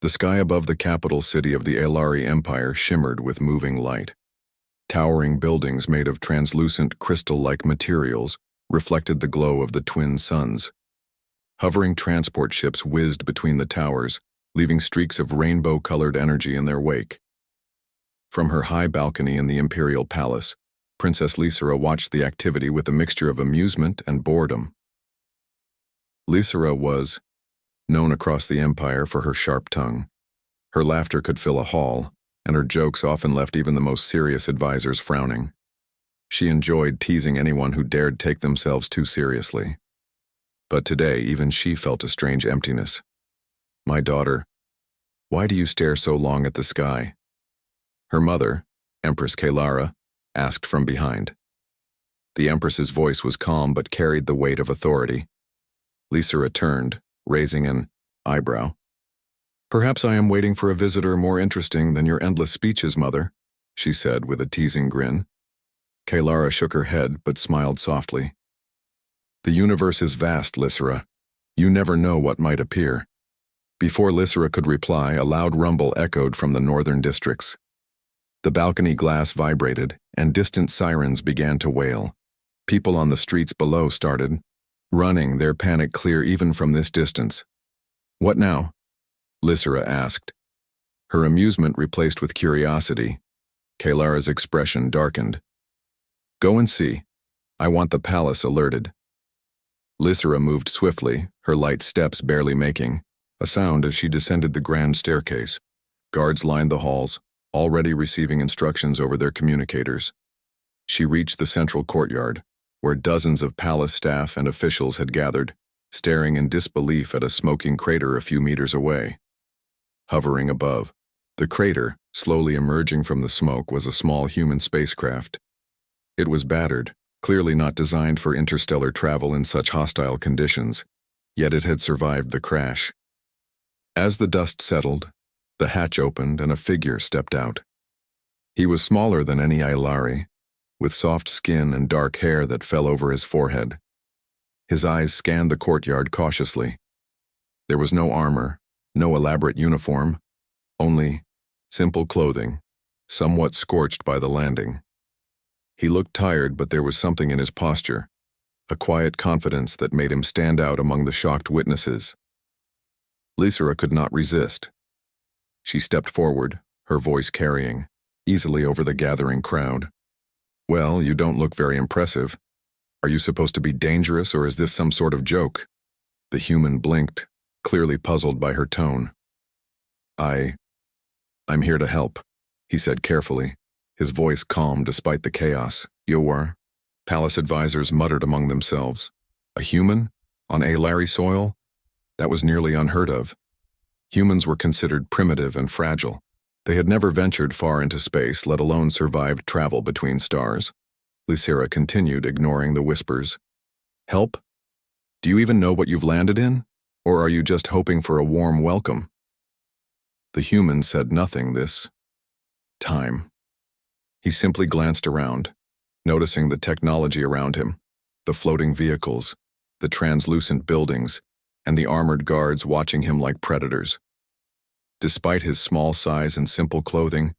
The sky above the capital city of the Aelari Empire shimmered with moving light. Towering buildings made of translucent crystal-like materials reflected the glow of the twin suns. Hovering transport ships whizzed between the towers, leaving streaks of rainbow-colored energy in their wake. From her high balcony in the Imperial Palace, Princess Lysera watched the activity with a mixture of amusement and boredom. Lysera was known across the Empire for her sharp tongue. Her laughter could fill a hall, and her jokes often left even the most serious advisors frowning. She enjoyed teasing anyone who dared take themselves too seriously. But today, even she felt a strange emptiness. "My daughter, why do you stare so long at the sky?" Her mother, Empress Kalara, asked from behind. The Empress's voice was calm but carried the weight of authority. Lysera turned, raising an eyebrow. "Perhaps I am waiting for a visitor more interesting than your endless speeches, Mother," she said with a teasing grin. Kalara shook her head but smiled softly. "The universe is vast, Lysera. You never know what might appear." Before Lysera could reply, a loud rumble echoed from the northern districts. The balcony glass vibrated, and distant sirens began to wail. People on the streets below started running, their panic clear even from this distance. "What now?" Lysera asked. Her amusement replaced with curiosity. Kalara's expression darkened. "Go and see. I want the palace alerted." Lysera moved swiftly, her light steps barely making a sound as she descended the grand staircase. Guards lined the halls, already receiving instructions over their communicators. She reached the central courtyard, where dozens of palace staff and officials had gathered, staring in disbelief at a smoking crater a few meters away. Hovering above, the crater, slowly emerging from the smoke, was a small human spacecraft. It was battered, clearly not designed for interstellar travel in such hostile conditions, yet it had survived the crash. As the dust settled, the hatch opened and a figure stepped out. He was smaller than any Aelari, with soft skin and dark hair that fell over his forehead. His eyes scanned the courtyard cautiously. There was no armor, no elaborate uniform, only simple clothing, somewhat scorched by the landing. He looked tired, but there was something in his posture, a quiet confidence that made him stand out among the shocked witnesses. Lysera could not resist. She stepped forward, her voice carrying easily over the gathering crowd. "Well, you don't look very impressive. Are you supposed to be dangerous, or is this some sort of joke?" The human blinked, clearly puzzled by her tone. I'm here to help," he said carefully, his voice calm despite the chaos. "You are?" Palace advisors muttered among themselves. A human? On Aelari soil? That was nearly unheard of. Humans were considered primitive and fragile. They had never ventured far into space, let alone survived travel between stars. Lysera continued, ignoring the whispers. "Help? Do you even know what you've landed in? Or are you just hoping for a warm welcome?" The human said nothing this time. He simply glanced around, noticing the technology around him, the floating vehicles, the translucent buildings, and the armored guards watching him like predators. Despite his small size and simple clothing,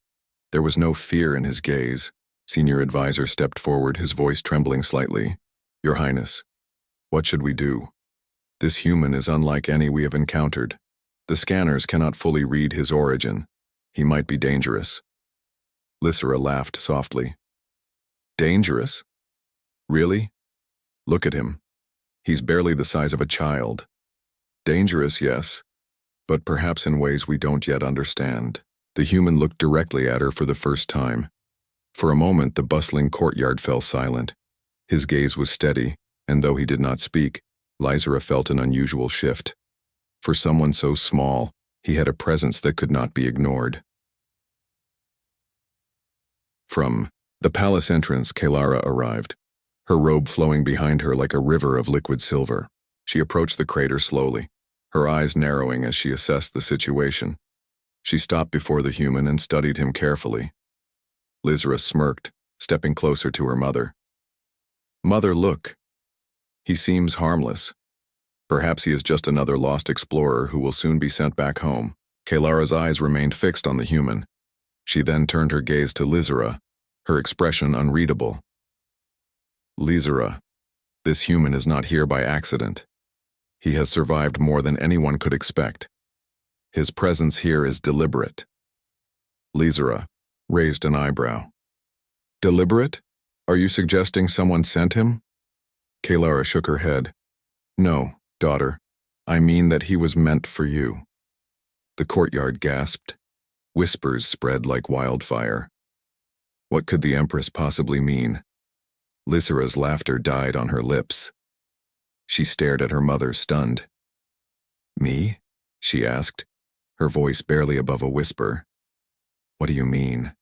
there was no fear in his gaze. Senior advisor stepped forward, his voice trembling slightly. "Your Highness, what should we do? This human is unlike any we have encountered. The scanners cannot fully read his origin. He might be dangerous." Lysera laughed softly. "Dangerous? Really? Look at him. He's barely the size of a child. Dangerous, yes, but perhaps in ways we don't yet understand." The human looked directly at her for the first time. For a moment, the bustling courtyard fell silent. His gaze was steady, and though he did not speak, Lysera felt an unusual shift. For someone so small, he had a presence that could not be ignored. From the palace entrance, Kalara arrived, her robe flowing behind her like a river of liquid silver. She approached the crater slowly, her eyes narrowing as she assessed the situation. She stopped before the human and studied him carefully. Lysera smirked, stepping closer to her mother. "Mother, look. He seems harmless. Perhaps he is just another lost explorer who will soon be sent back home." Kalara's eyes remained fixed on the human. She then turned her gaze to Lizara, her expression unreadable. Lizara, this human is not here by accident. He has survived more than anyone could expect. His presence here is deliberate. Lizara raised an eyebrow. Deliberate? Are you suggesting someone sent him? Kalara shook her head. No, daughter. I mean that he was meant for you. The courtyard gasped. Whispers spread like wildfire. What could the Empress possibly mean? Lysira's laughter died on her lips. She stared at her mother, stunned. Me? She asked, her voice barely above a whisper. What do you mean?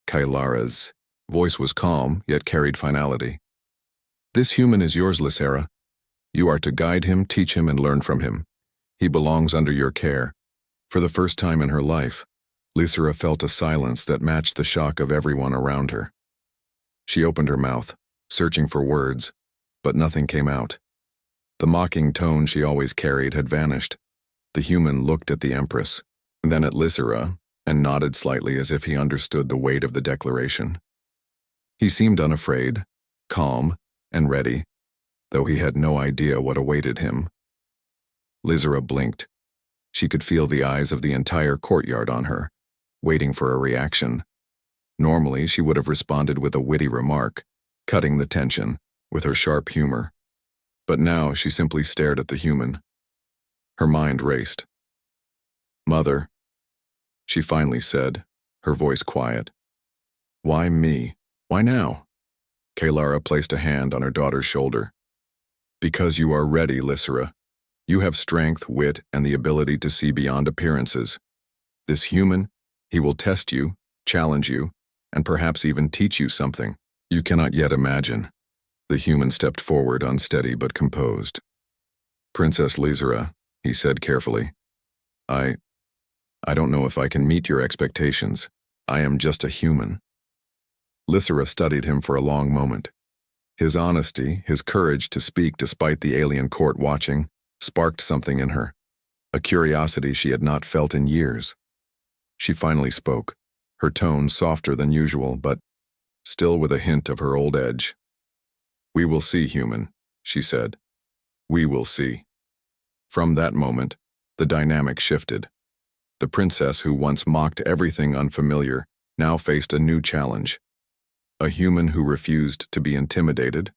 Kailara's voice was calm, yet carried finality. This human is yours, Lysira. You are to guide him, teach him, and learn from him. He belongs under your care. For the first time in her life, Lysira felt a silence that matched the shock of everyone around her. She opened her mouth, searching for words, but nothing came out. The mocking tone she always carried had vanished. The human looked at the Empress, then at Lysira, and nodded slightly as if he understood the weight of the declaration. He seemed unafraid, calm, and ready, though he had no idea what awaited him. Lysira blinked. She could feel the eyes of the entire courtyard on her, waiting for a reaction. Normally, she would have responded with a witty remark, cutting the tension with her sharp humor. But now she simply stared at the human. Her mind raced. Mother, she finally said, her voice quiet. Why me? Why now? Kalara placed a hand on her daughter's shoulder. Because you are ready, Lysira. You have strength, wit, and the ability to see beyond appearances. This human, he will test you, challenge you, and perhaps even teach you something you cannot yet imagine. The human stepped forward, unsteady but composed. Princess Lysira, he said carefully, I don't know if I can meet your expectations. I am just a human. Lysira studied him for a long moment. His honesty, his courage to speak despite the alien court watching, sparked something in her, a curiosity she had not felt in years. She finally spoke, her tone softer than usual, but still with a hint of her old edge. We will see, human, she said. We will see. From that moment, the dynamic shifted. The princess who once mocked everything unfamiliar now faced a new challenge. A human who refused to be intimidated,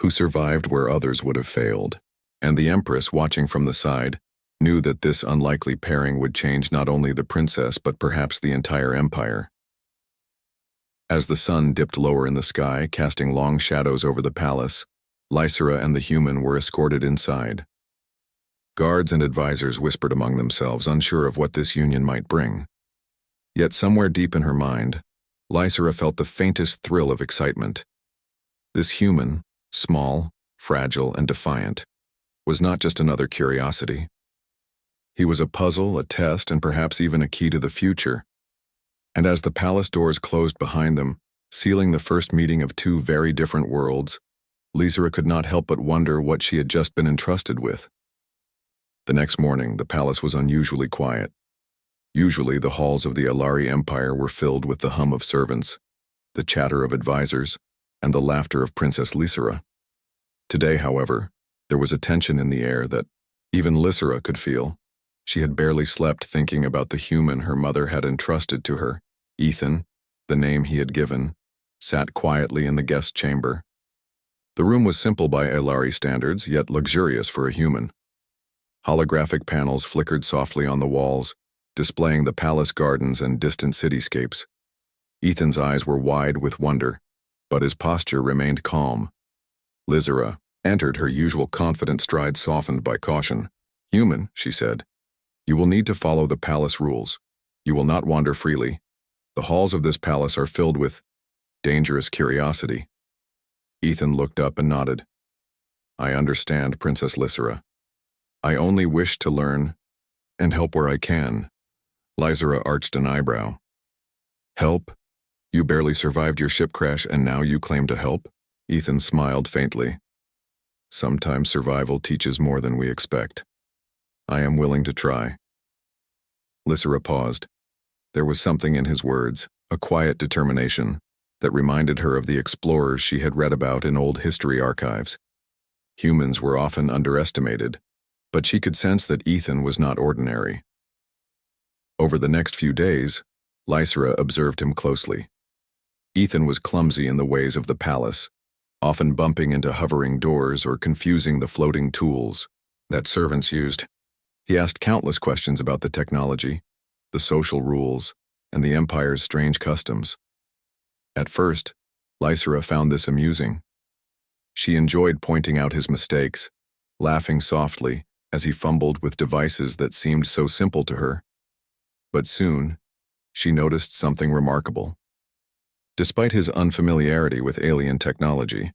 who survived where others would have failed. And the Empress, watching from the side, knew that this unlikely pairing would change not only the princess but perhaps the entire empire. As the sun dipped lower in the sky, casting long shadows over the palace, Lysira and the human were escorted inside. Guards and advisors whispered among themselves, unsure of what this union might bring. Yet somewhere deep in her mind, Lysira felt the faintest thrill of excitement. This human, small, fragile, and defiant, was not just another curiosity. He was a puzzle, a test, and perhaps even a key to the future. And as the palace doors closed behind them, sealing the first meeting of two very different worlds, Lysira could not help but wonder what she had just been entrusted with. The next morning, the palace was unusually quiet. Usually, the halls of the Alari Empire were filled with the hum of servants, the chatter of advisors, and the laughter of Princess Lysira. Today, however, there was a tension in the air that even Lysira could feel. She had barely slept thinking about the human her mother had entrusted to her. Ethan, the name he had given, sat quietly in the guest chamber. The room was simple by Alari standards, yet luxurious for a human. Holographic panels flickered softly on the walls, displaying the palace gardens and distant cityscapes. Ethan's eyes were wide with wonder, but his posture remained calm. Lysira entered, her usual confident stride softened by caution. Human, she said, you will need to follow the palace rules. You will not wander freely. The halls of this palace are filled with dangerous curiosity. Ethan looked up and nodded. I understand, Princess Lysira. I only wish to learn and help where I can. Lysira arched an eyebrow. Help? You barely survived your ship crash and now you claim to help? Ethan smiled faintly. Sometimes survival teaches more than we expect. I am willing to try. Lysera paused. There was something in his words, a quiet determination, that reminded her of the explorers she had read about in old history archives. Humans were often underestimated, but she could sense that Ethan was not ordinary. Over the next few days, Lysera observed him closely. Ethan was clumsy in the ways of the palace, often bumping into hovering doors or confusing the floating tools that servants used. He asked countless questions about the technology, the social rules, and the Empire's strange customs. At first, Lysera found this amusing. She enjoyed pointing out his mistakes, laughing softly as he fumbled with devices that seemed so simple to her. But soon, she noticed something remarkable. Despite his unfamiliarity with alien technology,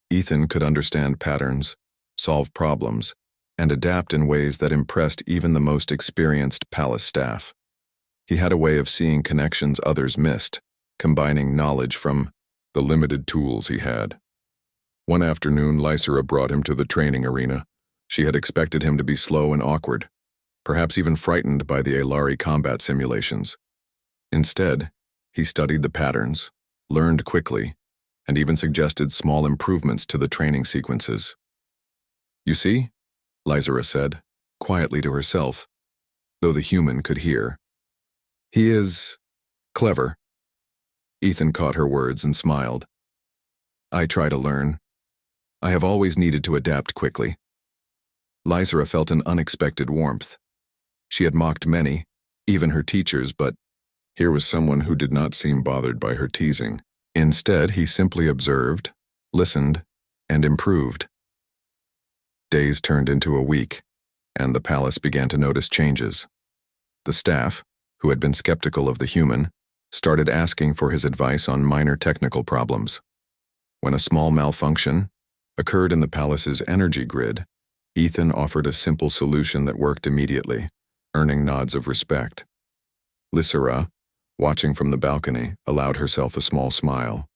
Ethan could understand patterns, solve problems, and adapt in ways that impressed even the most experienced palace staff. He had a way of seeing connections others missed, combining knowledge from the limited tools he had. One afternoon, Lysera brought him to the training arena. She had expected him to be slow and awkward, perhaps even frightened by the Alari combat simulations. Instead, he studied the patterns, learned quickly, and even suggested small improvements to the training sequences. "You see," Lysera said, quietly to herself, though the human could hear. "He is clever." Ethan caught her words and smiled. "I try to learn. I have always needed to adapt quickly." Lysera felt an unexpected warmth. She had mocked many, even her teachers, but here was someone who did not seem bothered by her teasing. Instead, he simply observed, listened, and improved. Days turned into a week, and the palace began to notice changes. The staff, who had been skeptical of the human, started asking for his advice on minor technical problems. When a small malfunction occurred in the palace's energy grid, Ethan offered a simple solution that worked immediately, earning nods of respect. Lysera, watching from the balcony, allowed herself a small smile.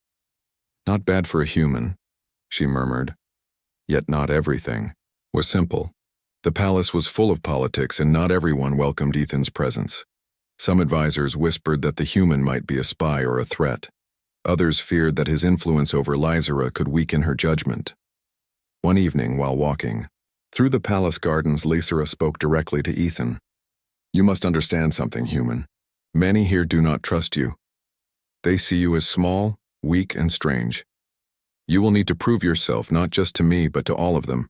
"Not bad for a human," she murmured. Yet not everything was simple. The palace was full of politics, and not everyone welcomed Ethan's presence. Some advisors whispered that the human might be a spy or a threat. Others feared that his influence over Lysera could weaken her judgment. One evening, while walking through the palace gardens, Lysera spoke directly to Ethan. "You must understand something, human. Many here do not trust you. They see you as small, weak, and strange. You will need to prove yourself not just to me, but to all of them."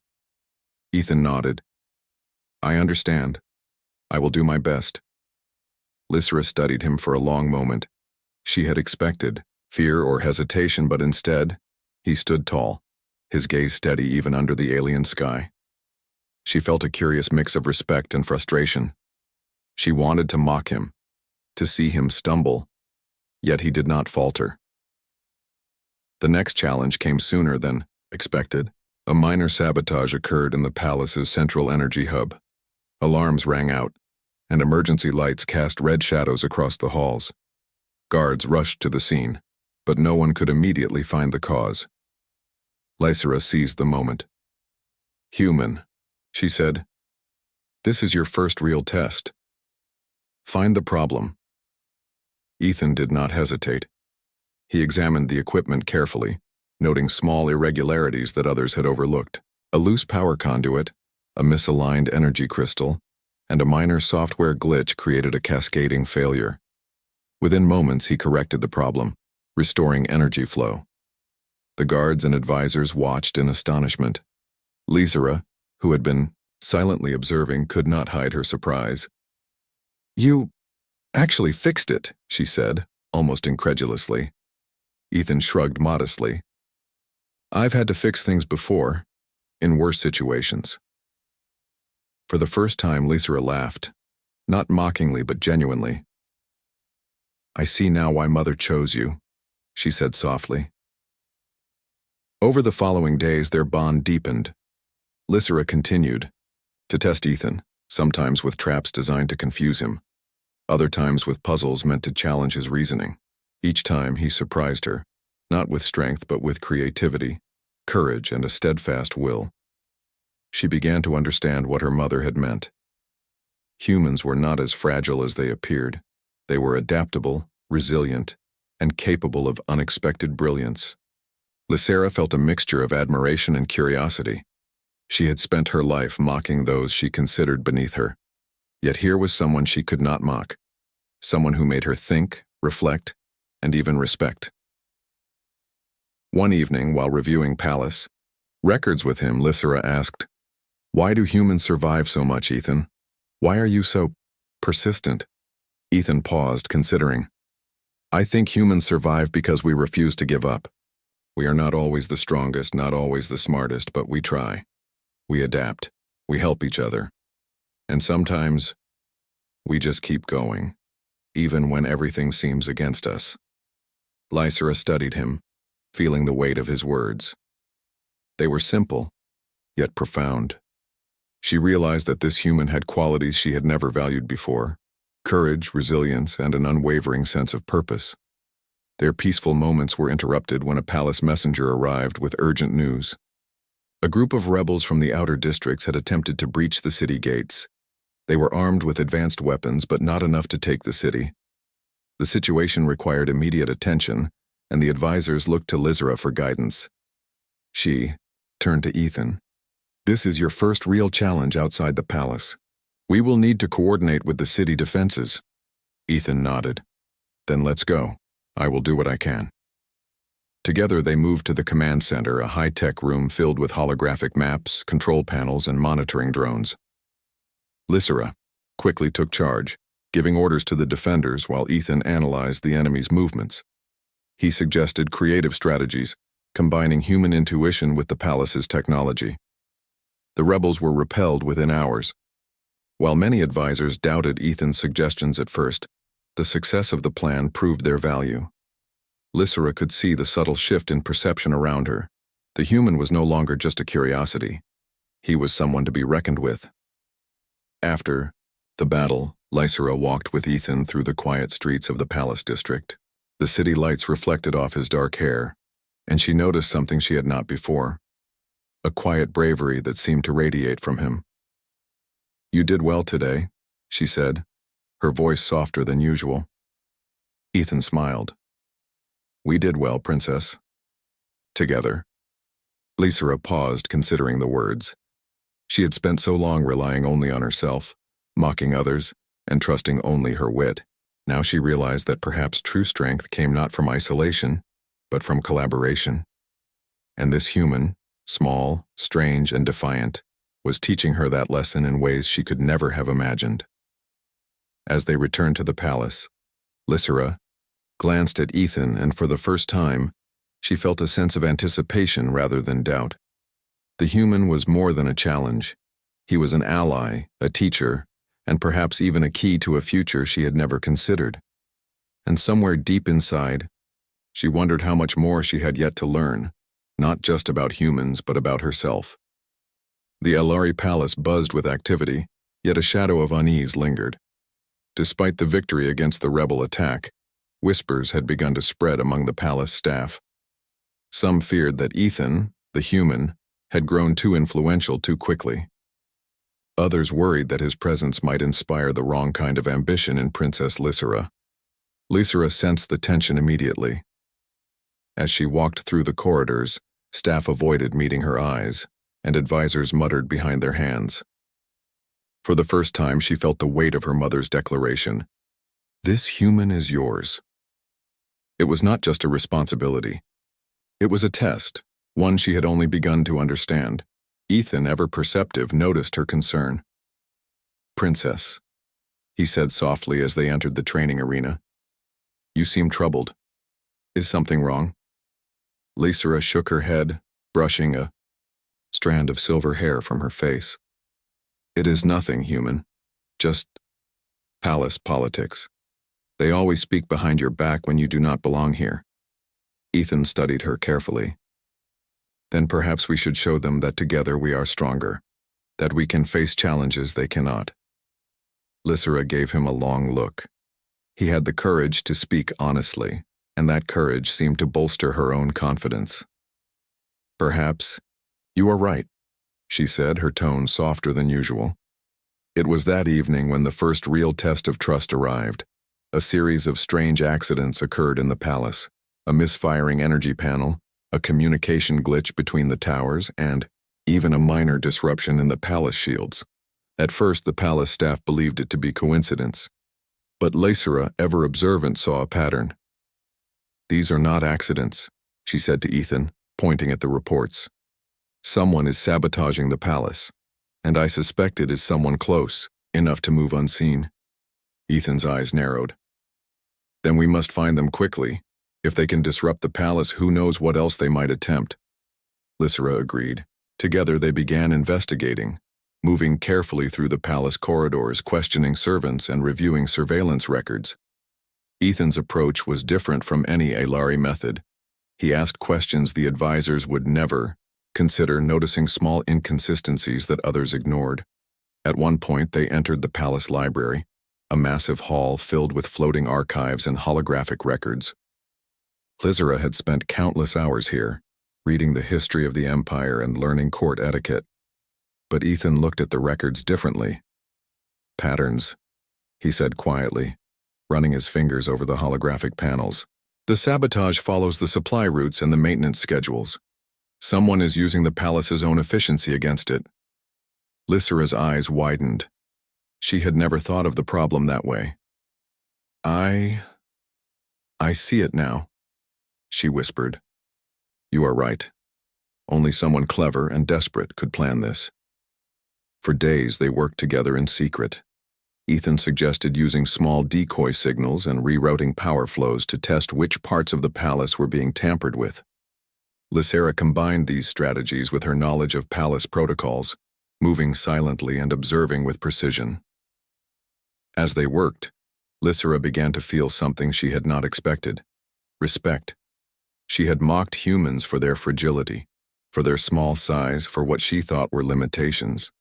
Ethan nodded. "I understand. I will do my best." Lysera studied him for a long moment. She had expected fear or hesitation, but instead, he stood tall, his gaze steady even under the alien sky. She felt a curious mix of respect and frustration. She wanted to mock him, to see him stumble, yet he did not falter. The next challenge came sooner than expected. A minor sabotage occurred in the palace's central energy hub. Alarms rang out, and emergency lights cast red shadows across the halls. Guards rushed to the scene, but no one could immediately find the cause. Lysera seized the moment. "Human," she said, "this is your first real test. Find the problem." Ethan did not hesitate. He examined the equipment carefully, noting small irregularities that others had overlooked. A loose power conduit, a misaligned energy crystal, and a minor software glitch created a cascading failure. Within moments, he corrected the problem, restoring energy flow. The guards and advisors watched in astonishment. Lysera, who had been silently observing, could not hide her surprise. "You actually fixed it," she said, almost incredulously. Ethan shrugged modestly. "I've had to fix things before, in worse situations." For the first time, Lysera laughed, not mockingly but genuinely. "I see now why Mother chose you," she said softly. Over the following days, their bond deepened. Lysera continued to test Ethan, sometimes with traps designed to confuse him, other times with puzzles meant to challenge his reasoning. Each time he surprised her, not with strength but with creativity, courage, and a steadfast will. She began to understand what her mother had meant. Humans were not as fragile as they appeared. They were adaptable, resilient, and capable of unexpected brilliance. Lysera felt a mixture of admiration and curiosity. She had spent her life mocking those she considered beneath her. Yet here was someone she could not mock, someone who made her think, reflect, and even respect. One evening, while reviewing Palace records with him, Lysera asked, "Why do humans survive so much, Ethan? Why are you so persistent?" Ethan paused, considering. "I think humans survive because we refuse to give up. We are not always the strongest, not always the smartest, but we try. We adapt. We help each other. And sometimes, we just keep going, even when everything seems against us." Lysera studied him, feeling the weight of his words. They were simple, yet profound. She realized that this human had qualities she had never valued before: courage, resilience, and an unwavering sense of purpose. Their peaceful moments were interrupted when a palace messenger arrived with urgent news. A group of rebels from the outer districts had attempted to breach the city gates. They were armed with advanced weapons, but not enough to take the city. The situation required immediate attention, and the advisors looked to Lysera for guidance. She turned to Ethan. "This is your first real challenge outside the palace. We will need to coordinate with the city defenses." Ethan nodded. "Then let's go. I will do what I can." Together they moved to the command center, a high-tech room filled with holographic maps, control panels, and monitoring drones. Lysera quickly took charge, giving orders to the defenders while Ethan analyzed the enemy's movements. He suggested creative strategies, combining human intuition with the palace's technology. The rebels were repelled within hours. While many advisors doubted Ethan's suggestions at first, the success of the plan proved their value. Lysera could see the subtle shift in perception around her. The human was no longer just a curiosity. He was someone to be reckoned with. After the battle, Lysera walked with Ethan through the quiet streets of the palace district. The city lights reflected off his dark hair, and she noticed something she had not before: a quiet bravery that seemed to radiate from him. "You did well today," she said, her voice softer than usual. Ethan smiled. "We did well, Princess. Together." Lysera paused, considering the words. She had spent so long relying only on herself, mocking others, and trusting only her wit. Now she realized that perhaps true strength came not from isolation, but from collaboration. And this human, small, strange, and defiant, was teaching her that lesson in ways she could never have imagined. As they returned to the palace, Lysera glanced at Ethan, and for the first time, she felt a sense of anticipation rather than doubt. The human was more than a challenge. He was an ally, a teacher, and perhaps even a key to a future she had never considered. And somewhere deep inside, she wondered how much more she had yet to learn, not just about humans, but about herself. The Elari Palace buzzed with activity, yet a shadow of unease lingered. Despite the victory against the rebel attack, whispers had begun to spread among the palace staff. Some feared that Ethan, the human, had grown too influential too quickly. Others worried that his presence might inspire the wrong kind of ambition in Princess Lysera. Lysera sensed the tension immediately. As she walked through the corridors, staff avoided meeting her eyes, and advisors muttered behind their hands. For the first time, she felt the weight of her mother's declaration. "This human is yours." It was not just a responsibility. It was a test, one she had only begun to understand. Ethan, ever perceptive, noticed her concern. "Princess," he said softly as they entered the training arena. "You seem troubled. Is something wrong?" Lysera shook her head, brushing a strand of silver hair from her face. "It is nothing, human. Just palace politics. They always speak behind your back when you do not belong here." Ethan studied her carefully. "Then perhaps we should show them that together we are stronger, that we can face challenges they cannot." Lysera gave him a long look. He had the courage to speak honestly, and that courage seemed to bolster her own confidence. "Perhaps you are right," she said, her tone softer than usual. It was that evening when the first real test of trust arrived. A series of strange accidents occurred in the palace. A misfiring energy panel, a communication glitch between the towers, and even a minor disruption in the palace shields. At first, the palace staff believed it to be coincidence. But Lysera, ever observant, saw a pattern. "These are not accidents," she said to Ethan, pointing at the reports. "Someone is sabotaging the palace, and I suspect it is someone close, enough to move unseen." Ethan's eyes narrowed. "Then we must find them quickly. If they can disrupt the palace, who knows what else they might attempt." Lysera agreed. Together they began investigating, moving carefully through the palace corridors, questioning servants and reviewing surveillance records. Ethan's approach was different from any Alari method. He asked questions the advisors would never consider, noticing small inconsistencies that others ignored. At one point, they entered the palace library, a massive hall filled with floating archives and holographic records. Lysera had spent countless hours here, reading the history of the empire and learning court etiquette. But Ethan looked at the records differently. "Patterns," he said quietly, running his fingers over the holographic panels. "The sabotage follows the supply routes and the maintenance schedules. Someone is using the palace's own efficiency against it." Lysera's eyes widened. She had never thought of the problem that way. I see it now," she whispered. "You are right. Only someone clever and desperate could plan this." For days they worked together in secret. Ethan suggested using small decoy signals and rerouting power flows to test which parts of the palace were being tampered with. Lysera combined these strategies with her knowledge of palace protocols, moving silently and observing with precision. As they worked, Lysera began to feel something she had not expected: respect. She had mocked humans for their fragility, for their small size, for what she thought were limitations.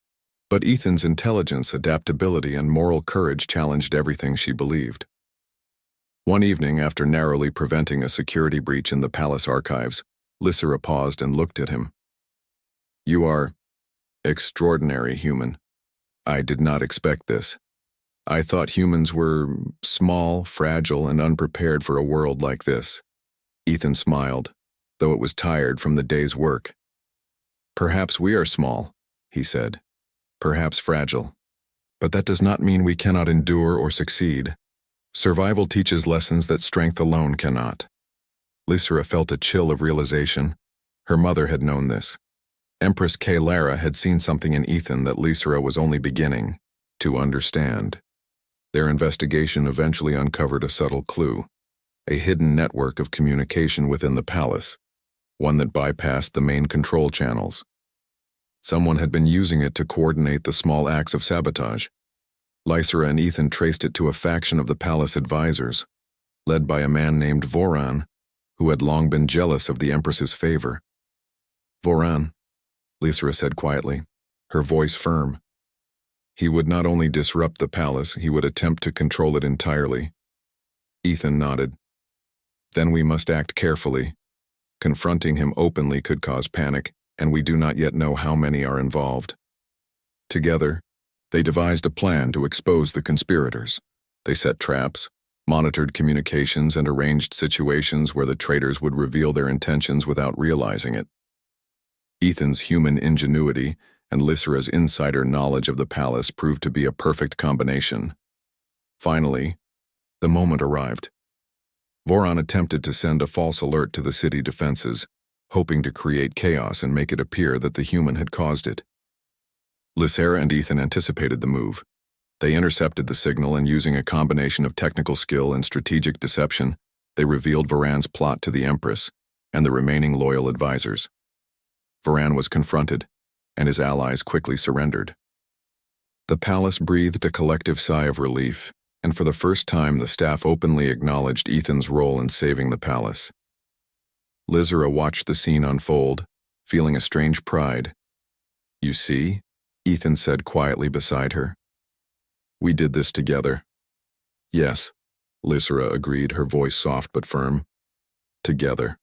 But Ethan's intelligence, adaptability, and moral courage challenged everything she believed. One evening, after narrowly preventing a security breach in the palace archives, Lysera paused and looked at him. "You are extraordinary, human. I did not expect this. I thought humans were small, fragile, and unprepared for a world like this." Ethan smiled, though it was tired from the day's work. "Perhaps we are small," he said. "Perhaps fragile. But that does not mean we cannot endure or succeed. Survival teaches lessons that strength alone cannot." Lysera felt a chill of realization. Her mother had known this. Empress Kalara had seen something in Ethan that Lysera was only beginning to understand. Their investigation eventually uncovered a subtle clue: a hidden network of communication within the palace, one that bypassed the main control channels. Someone had been using it to coordinate the small acts of sabotage. Lysera and Ethan traced it to a faction of the palace advisors, led by a man named Voran, who had long been jealous of the Empress's favor. "Voran," Lysera said quietly, her voice firm. "He would not only disrupt the palace, he would attempt to control it entirely." Ethan nodded. "Then we must act carefully. Confronting him openly could cause panic, and we do not yet know how many are involved." Together, they devised a plan to expose the conspirators. They set traps, monitored communications, and arranged situations where the traitors would reveal their intentions without realizing it. Ethan's human ingenuity and Lysera's insider knowledge of the palace proved to be a perfect combination. Finally, the moment arrived. Voran attempted to send a false alert to the city defenses, hoping to create chaos and make it appear that the human had caused it. Lysera and Ethan anticipated the move. They intercepted the signal, and using a combination of technical skill and strategic deception, they revealed Voran's plot to the Empress and the remaining loyal advisors. Voran was confronted, and his allies quickly surrendered. The palace breathed a collective sigh of relief, and for the first time the staff openly acknowledged Ethan's role in saving the palace. Lysera watched the scene unfold, feeling a strange pride. "You see?" Ethan said quietly beside her. "We did this together." "Yes," Lysera agreed, her voice soft but firm. "Together."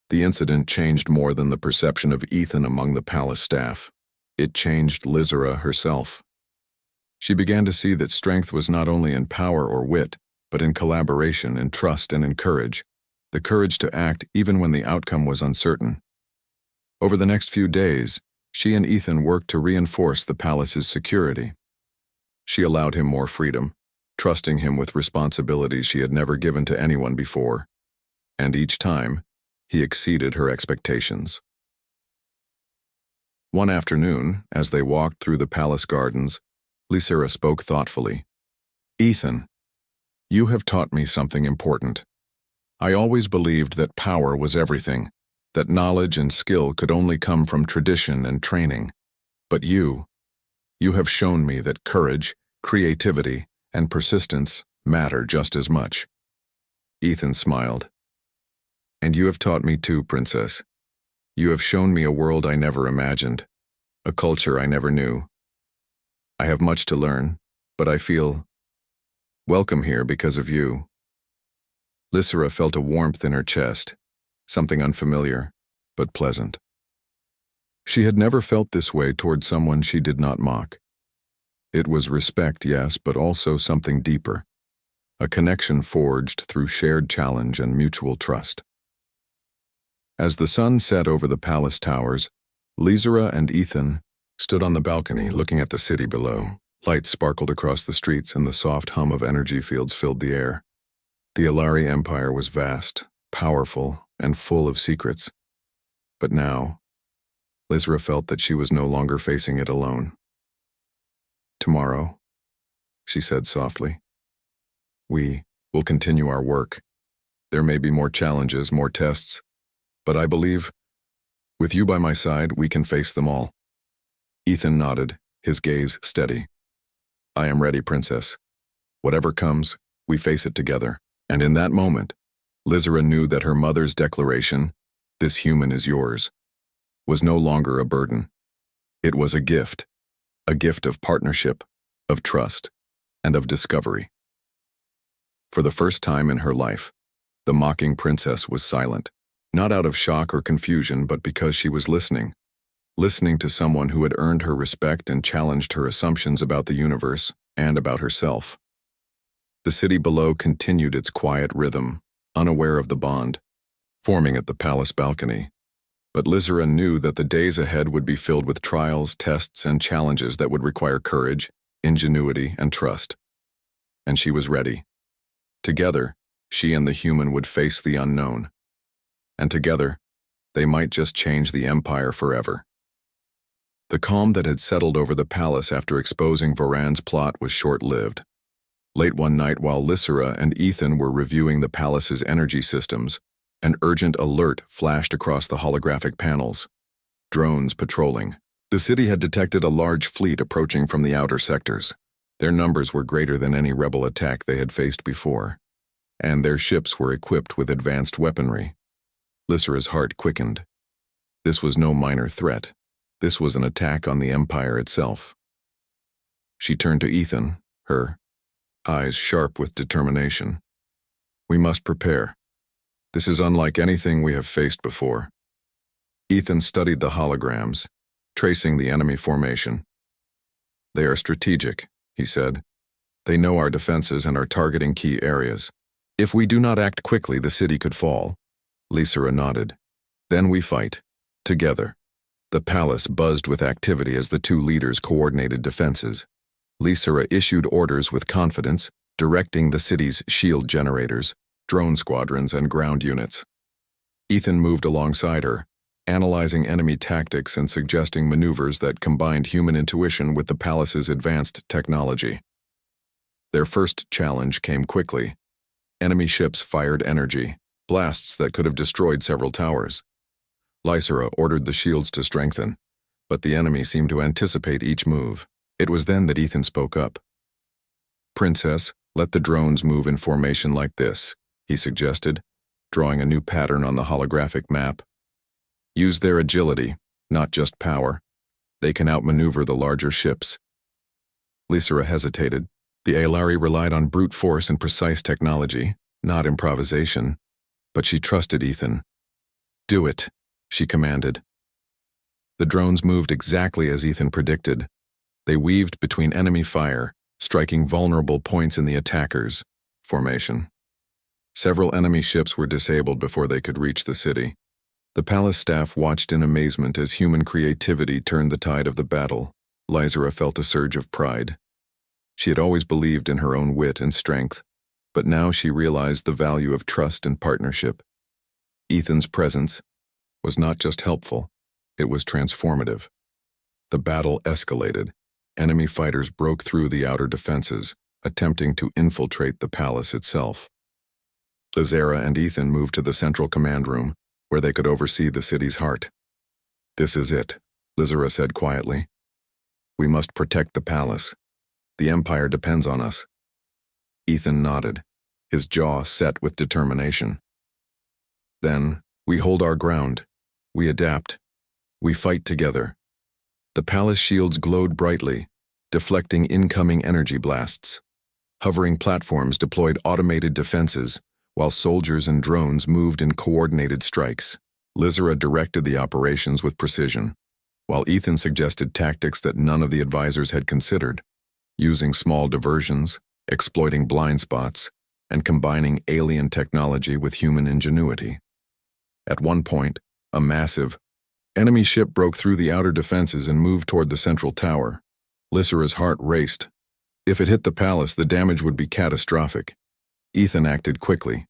The incident changed more than the perception of Ethan among the palace staff. It changed Lysera herself. She began to see that strength was not only in power or wit, but in collaboration, in trust, and in courage, the courage to act even when the outcome was uncertain. Over the next few days, she and Ethan worked to reinforce the palace's security. She allowed him more freedom, trusting him with responsibilities she had never given to anyone before, and each time, he exceeded her expectations. One afternoon, as they walked through the palace gardens, Lysira spoke thoughtfully. "Ethan, you have taught me something important. I always believed that power was everything, that knowledge and skill could only come from tradition and training. But you have shown me that courage, creativity, and persistence matter just as much." Ethan smiled. "And you have taught me too, Princess. You have shown me a world I never imagined, a culture I never knew. I have much to learn, but I feel welcome here because of you." Lysira felt a warmth in her chest, something unfamiliar, but pleasant. She had never felt this way toward someone she did not mock. It was respect, yes, but also something deeper, a connection forged through shared challenge and mutual trust. As the sun set over the palace towers, Lysira and Ethan stood on the balcony looking at the city below. Lights sparkled across the streets and the soft hum of energy fields filled the air. The Alari Empire was vast, powerful, and full of secrets. But now, Lysira felt that she was no longer facing it alone. "Tomorrow," she said softly, "we will continue our work. There may be more challenges, more tests, but I believe, with you by my side, we can face them all." Ethan nodded, his gaze steady. "I am ready, Princess. Whatever comes, we face it together." And in that moment, Lysira knew that her mother's declaration, "This human is yours," was no longer a burden. It was a gift of partnership, of trust, and of discovery. For the first time in her life, the mocking princess was silent, not out of shock or confusion, but because she was listening to someone who had earned her respect and challenged her assumptions about the universe and about herself. The city below continued its quiet rhythm, unaware of the bond, forming at the palace balcony. But Lysira knew that the days ahead would be filled with trials, tests, and challenges that would require courage, ingenuity, and trust. And she was ready. Together, she and the human would face the unknown. And together, they might just change the empire forever. The calm that had settled over the palace after exposing Varan's plot was short-lived. Late one night, while Lysira and Ethan were reviewing the palace's energy systems, an urgent alert flashed across the holographic panels. Drones patrolling. The city had detected a large fleet approaching from the outer sectors. Their numbers were greater than any rebel attack they had faced before, and their ships were equipped with advanced weaponry. Lysira's heart quickened. This was no minor threat. This was an attack on the Empire itself. She turned to Ethan, her eyes sharp with determination. "We must prepare. This is unlike anything we have faced before." Ethan studied the holograms, tracing the enemy formation. "They are strategic," he said. "They know our defenses and are targeting key areas. If we do not act quickly, the city could fall." Lysira nodded. "Then we fight, together." The palace buzzed with activity as the two leaders coordinated defenses. Lysira issued orders with confidence, directing the city's shield generators, drone squadrons, and ground units. Ethan moved alongside her, analyzing enemy tactics and suggesting maneuvers that combined human intuition with the palace's advanced technology. Their first challenge came quickly. Enemy ships fired energy, blasts that could have destroyed several towers. Lysira ordered the shields to strengthen, but the enemy seemed to anticipate each move. It was then that Ethan spoke up. "Princess, let the drones move in formation like this," he suggested, drawing a new pattern on the holographic map. "Use their agility, not just power. They can outmaneuver the larger ships." Lysira hesitated. The Aelari relied on brute force and precise technology, not improvisation, but she trusted Ethan. "Do it," she commanded. The drones moved exactly as Ethan predicted. They weaved between enemy fire, striking vulnerable points in the attackers' formation. Several enemy ships were disabled before they could reach the city. The palace staff watched in amazement as human creativity turned the tide of the battle. Lysera felt a surge of pride. She had always believed in her own wit and strength, but now she realized the value of trust and partnership. Ethan's presence was not just helpful, it was transformative. The battle escalated. Enemy fighters broke through the outer defenses, attempting to infiltrate the palace itself. Lysera and Ethan moved to the central command room, where they could oversee the city's heart. "This is it," Lysera said quietly. "We must protect the palace. The Empire depends on us." Ethan nodded, his jaw set with determination. "Then, we hold our ground. We adapt. We fight together." The palace shields glowed brightly, deflecting incoming energy blasts. Hovering platforms deployed automated defenses, while soldiers and drones moved in coordinated strikes. Lysera directed the operations with precision, while Ethan suggested tactics that none of the advisors had considered, using small diversions, exploiting blind spots, and combining alien technology with human ingenuity. At one point, a massive enemy ship broke through the outer defenses and moved toward the central tower. Lysera's heart raced. If it hit the palace, the damage would be catastrophic. Ethan acted quickly.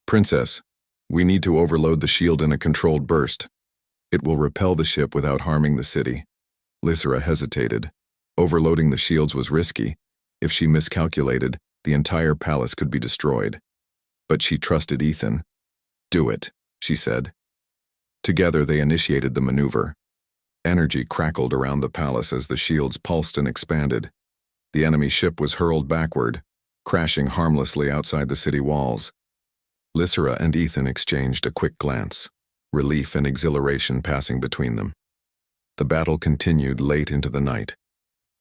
"Princess, we need to overload the shield in a controlled burst. It will repel the ship without harming the city." Lysera hesitated. Overloading the shields was risky. If she miscalculated, the entire palace could be destroyed. But she trusted Ethan. "Do it," she said. Together they initiated the maneuver. Energy crackled around the palace as the shields pulsed and expanded. The enemy ship was hurled backward, crashing harmlessly outside the city walls. Lysera and Ethan exchanged a quick glance, relief and exhilaration passing between them. The battle continued late into the night,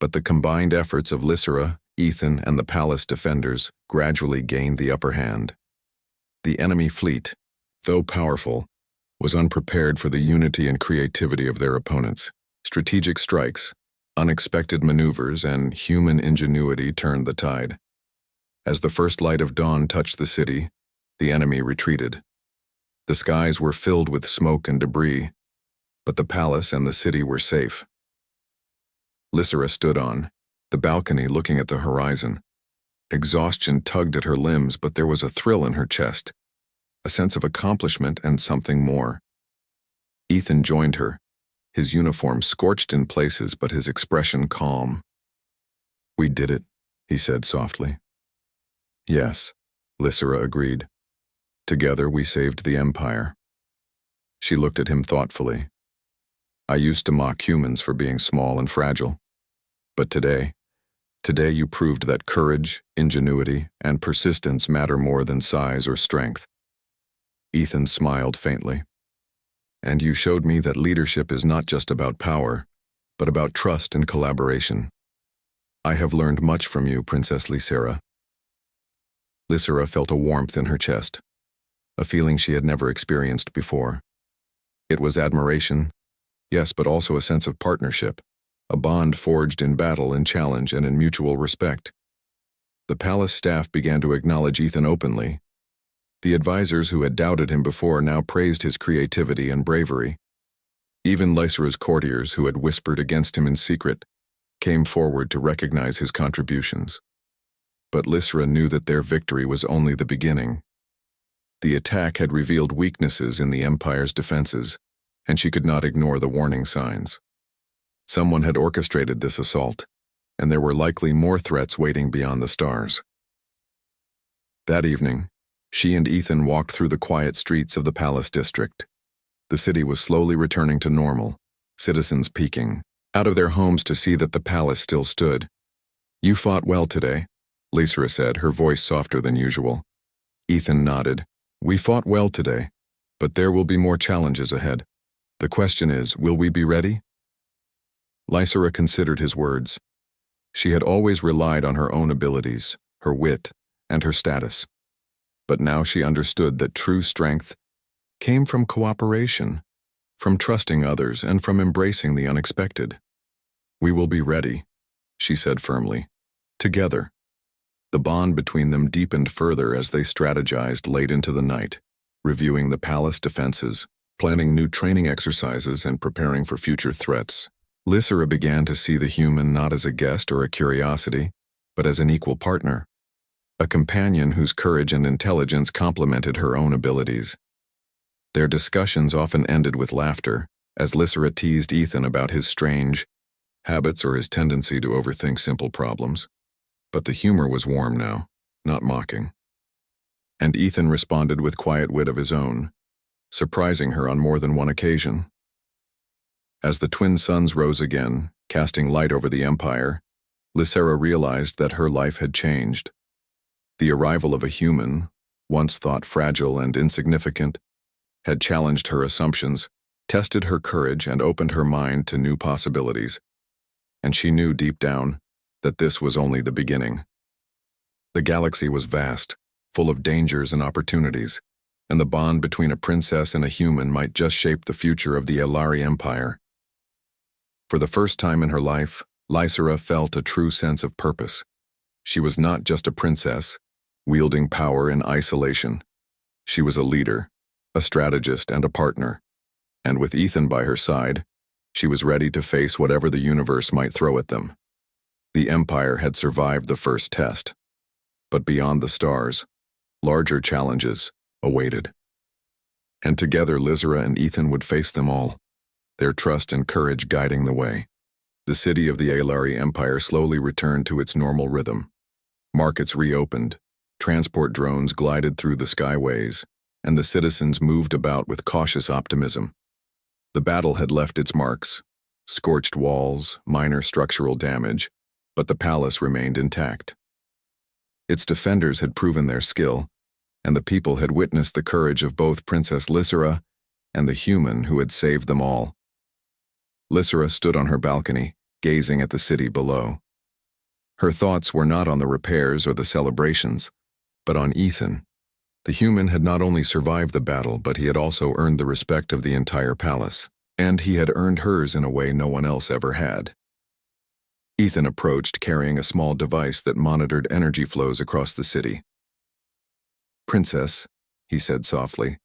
but the combined efforts of Lysera, Ethan, and the palace defenders gradually gained the upper hand. The enemy fleet, though powerful, was unprepared for the unity and creativity of their opponents. Strategic strikes, unexpected maneuvers, and human ingenuity turned the tide. As the first light of dawn touched the city, the enemy retreated. The skies were filled with smoke and debris, but the palace and the city were safe. Lysera stood on the balcony looking at the horizon. Exhaustion tugged at her limbs, but there was a thrill in her chest, a sense of accomplishment and something more. Ethan joined her, his uniform scorched in places but his expression calm. "We did it," he said softly. "Yes," Lysera agreed. "Together we saved the Empire." She looked at him thoughtfully. "I used to mock humans for being small and fragile. But today you proved that courage, ingenuity, and persistence matter more than size or strength." Ethan smiled faintly. "And you showed me that leadership is not just about power, but about trust and collaboration. I have learned much from you, Princess Lysera." Lysera felt a warmth in her chest, a feeling she had never experienced before. It was admiration, yes, but also a sense of partnership, a bond forged in battle, in challenge, and in mutual respect. The palace staff began to acknowledge Ethan openly. The advisors who had doubted him before now praised his creativity and bravery. Even Lysera's courtiers, who had whispered against him in secret, came forward to recognize his contributions. But Lysera knew that their victory was only the beginning. The attack had revealed weaknesses in the Empire's defenses, and she could not ignore the warning signs. Someone had orchestrated this assault, and there were likely more threats waiting beyond the stars. That evening, she and Ethan walked through the quiet streets of the palace district. The city was slowly returning to normal, citizens peeking out of their homes to see that the palace still stood. "You fought well today," Lysera said, her voice softer than usual. Ethan nodded. "We fought well today, but there will be more challenges ahead. The question is, will we be ready?" Lysera considered his words. She had always relied on her own abilities, her wit, and her status. But now she understood that true strength came from cooperation, from trusting others, and from embracing the unexpected. "We will be ready," she said firmly. Together. The bond between them deepened further as they strategized late into the night, reviewing the palace defenses, planning new training exercises, and preparing for future threats. Lysera began to see the human not as a guest or a curiosity, but as an equal partner, a companion whose courage and intelligence complemented her own abilities. Their discussions often ended with laughter, as Lysera teased Ethan about his strange habits or his tendency to overthink simple problems. But the humor was warm now, not mocking. And Ethan responded with quiet wit of his own, surprising her on more than one occasion. As the twin suns rose again, casting light over the empire, Lysera realized that her life had changed. The arrival of a human, once thought fragile and insignificant, had challenged her assumptions, tested her courage, and opened her mind to new possibilities. And she knew deep down that this was only the beginning. The galaxy was vast, full of dangers and opportunities, and the bond between a princess and a human might just shape the future of the Elari Empire. For the first time in her life, Lysera felt a true sense of purpose. She was not just a princess, wielding power in isolation. She was a leader, a strategist, and a partner. And with Ethan by her side, she was ready to face whatever the universe might throw at them. The Empire had survived the first test. But beyond the stars, larger challenges awaited. And together Lysera and Ethan would face them all, their trust and courage guiding the way. The city of the Elari Empire slowly returned to its normal rhythm. Markets reopened, transport drones glided through the skyways, and the citizens moved about with cautious optimism. The battle had left its marks, scorched walls, minor structural damage, but the palace remained intact. Its defenders had proven their skill, and the people had witnessed the courage of both Princess Lysera and the human who had saved them all. Lysera stood on her balcony, gazing at the city below. Her thoughts were not on the repairs or the celebrations, but on Ethan. The human had not only survived the battle, but he had also earned the respect of the entire palace, and he had earned hers in a way no one else ever had. Ethan approached, carrying a small device that monitored energy flows across the city. "Princess," he said softly,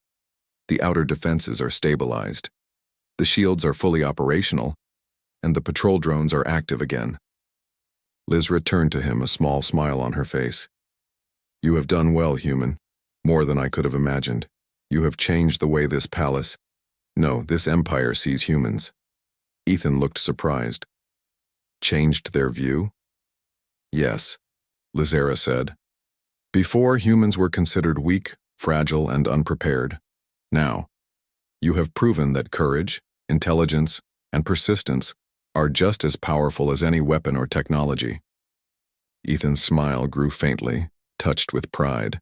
"the outer defenses are stabilized. The shields are fully operational, and the patrol drones are active again." Lysera turned to him, a small smile on her face. "You have done well, human. More than I could have imagined. You have changed the way this palace, no, this empire sees humans." Ethan looked surprised. "Changed their view?" "Yes," Lysera said. "Before, humans were considered weak, fragile, and unprepared. Now, you have proven that courage, intelligence, and persistence are just as powerful as any weapon or technology." Ethan's smile grew faintly, touched with pride.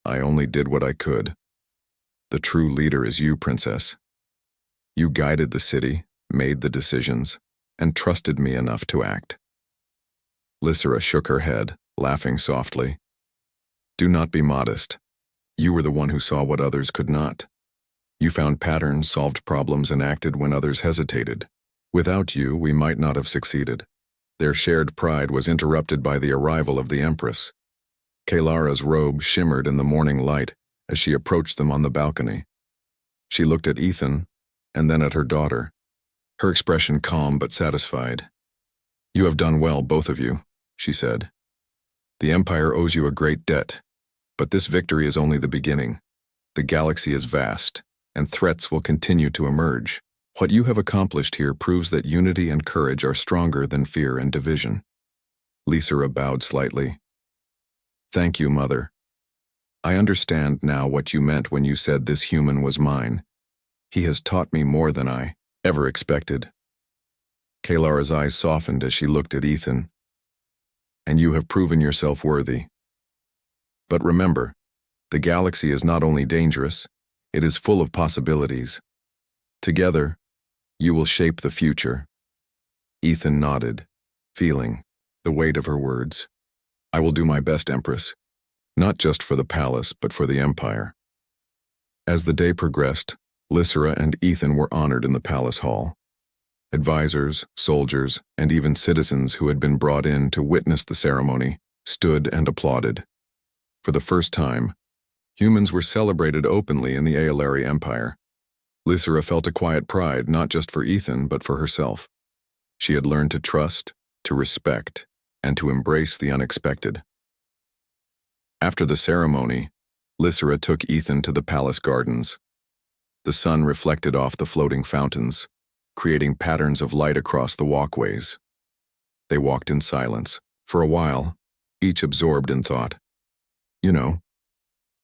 "I only did what I could. The true leader is you, Princess. You guided the city, made the decisions, and trusted me enough to act." Lysera shook her head, laughing softly. "Do not be modest. You were the one who saw what others could not. You found patterns, solved problems, and acted when others hesitated. Without you, we might not have succeeded." Their shared pride was interrupted by the arrival of the Empress. Kalara's robe shimmered in the morning light as she approached them on the balcony. She looked at Ethan, and then at her daughter, her expression calm but satisfied. "You have done well, both of you," she said. "The Empire owes you a great debt, but this victory is only the beginning. The galaxy is vast, and threats will continue to emerge. What you have accomplished here proves that unity and courage are stronger than fear and division." Lysera bowed slightly. "Thank you, Mother. I understand now what you meant when you said this human was mine. He has taught me more than I ever expected." Kalara's eyes softened as she looked at Ethan. "And you have proven yourself worthy. But remember, the galaxy is not only dangerous, it is full of possibilities. Together, you will shape the future." Ethan nodded, feeling the weight of her words. "I will do my best, Empress, not just for the palace, but for the Empire." As the day progressed, Lysera and Ethan were honored in the palace hall. Advisors, soldiers, and even citizens who had been brought in to witness the ceremony stood and applauded. For the first time, humans were celebrated openly in the Aelari Empire. Lysera felt a quiet pride not just for Ethan but for herself. She had learned to trust, to respect, and to embrace the unexpected. After the ceremony, Lysera took Ethan to the palace gardens. The sun reflected off the floating fountains, creating patterns of light across the walkways. They walked in silence. For a while, each absorbed in thought. "You know,"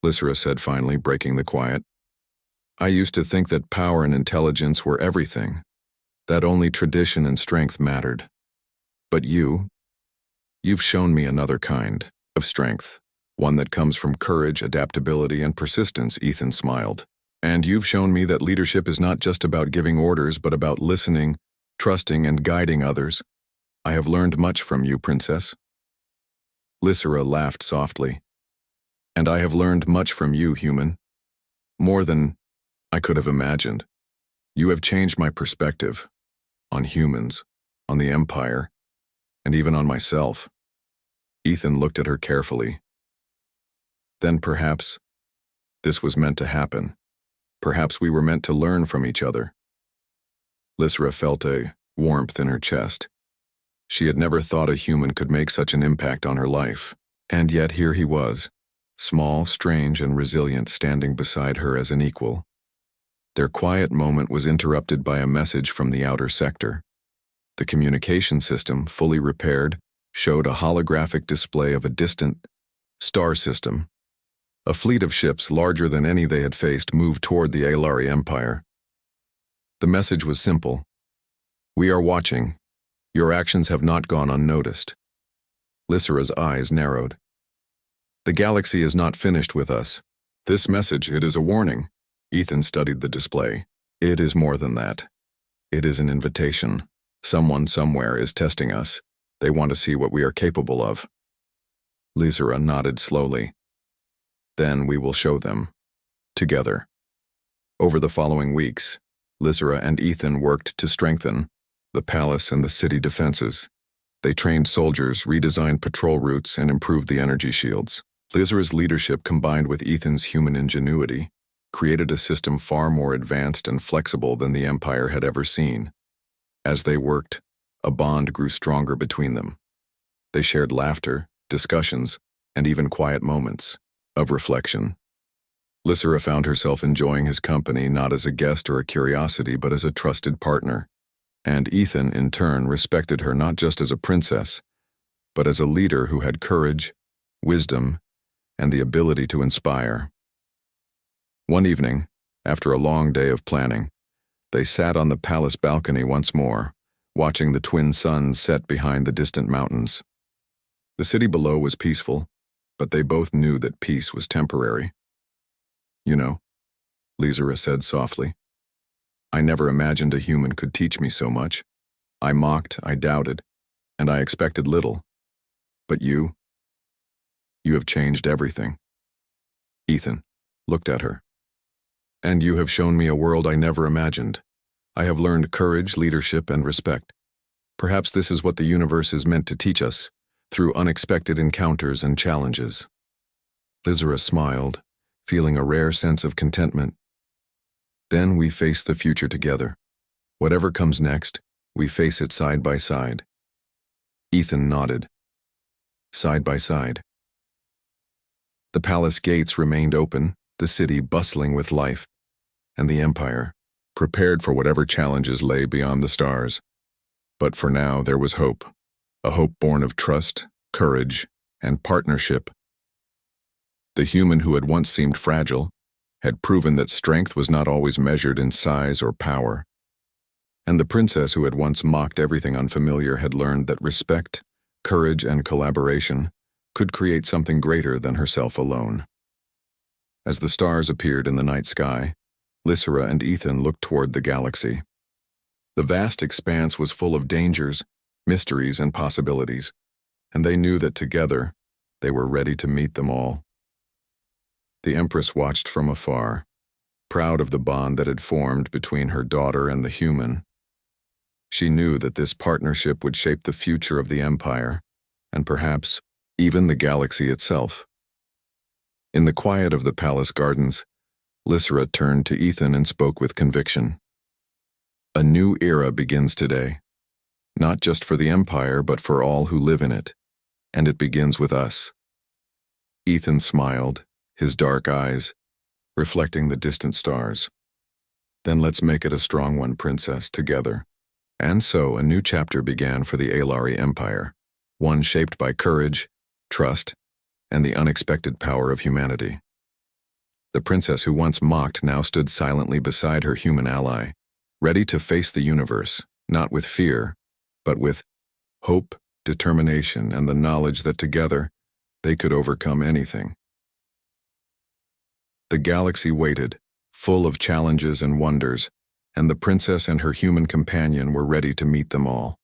Lysera said finally, breaking the quiet, "I used to think that power and intelligence were everything, that only tradition and strength mattered. But you've shown me another kind of strength, one that comes from courage, adaptability, and persistence." Ethan smiled. "And you've shown me that leadership is not just about giving orders, but about listening, trusting, and guiding others. I have learned much from you, Princess." Lysera laughed softly. "And I have learned much from you, human. More than I could have imagined. You have changed my perspective on humans, on the Empire, and even on myself." Ethan looked at her carefully. "Then perhaps this was meant to happen. Perhaps we were meant to learn from each other." Lysera felt a warmth in her chest. She had never thought a human could make such an impact on her life, and yet here he was, small, strange, and resilient, standing beside her as an equal. Their quiet moment was interrupted by a message from the outer sector. The communication system, fully repaired, showed a holographic display of a distant star system. A fleet of ships larger than any they had faced moved toward the Aelari Empire. The message was simple. "We are watching. Your actions have not gone unnoticed." Lysera's eyes narrowed. "The galaxy is not finished with us. This message, it is a warning." Ethan studied the display. "It is more than that. It is an invitation. Someone somewhere is testing us. They want to see what we are capable of." Lysera nodded slowly. "Then we will show them. Together." Over the following weeks, Lysera and Ethan worked to strengthen the palace and the city defenses. They trained soldiers, redesigned patrol routes, and improved the energy shields. Lysera's leadership, combined with Ethan's human ingenuity, created a system far more advanced and flexible than the Empire had ever seen. As they worked, a bond grew stronger between them. They shared laughter, discussions, and even quiet moments of reflection. Lysera found herself enjoying his company not as a guest or a curiosity, but as a trusted partner. And Ethan, in turn, respected her not just as a princess, but as a leader who had courage, wisdom, and the ability to inspire. One evening, after a long day of planning, they sat on the palace balcony once more, watching the twin suns set behind the distant mountains. The city below was peaceful, but they both knew that peace was temporary. "You know," Lysera said softly, "I never imagined a human could teach me so much. I mocked, I doubted, and I expected little. But you have changed everything." Ethan looked at her. "And you have shown me a world I never imagined. I have learned courage, leadership, and respect. Perhaps this is what the universe is meant to teach us, through unexpected encounters and challenges." Lysera smiled, feeling a rare sense of contentment. "Then we face the future together. Whatever comes next, we face it side by side." Ethan nodded. Side by side. The palace gates remained open, the city bustling with life, and the Empire prepared for whatever challenges lay beyond the stars. But for now there was hope, a hope born of trust, courage, and partnership. The human who had once seemed fragile had proven that strength was not always measured in size or power. And the princess who had once mocked everything unfamiliar had learned that respect, courage, and collaboration could create something greater than herself alone. As the stars appeared in the night sky, Lysera and Ethan looked toward the galaxy. The vast expanse was full of dangers, mysteries, and possibilities, and they knew that together they were ready to meet them all. The Empress watched from afar, proud of the bond that had formed between her daughter and the human. She knew that this partnership would shape the future of the Empire, and perhaps even the galaxy itself. In the quiet of the palace gardens, Lysra turned to Ethan and spoke with conviction. A new era begins today, not just for the Empire but for all who live in it, and it begins with us. Ethan smiled, his dark eyes reflecting the distant stars. Then let's make it a strong one, Princess, together. And so a new chapter began for the Alari Empire, one shaped by courage, trust, and the unexpected power of humanity. The princess who once mocked now stood silently beside her human ally, ready to face the universe, not with fear, but with hope, determination, and the knowledge that together they could overcome anything. The galaxy waited, full of challenges and wonders, and the princess and her human companion were ready to meet them all.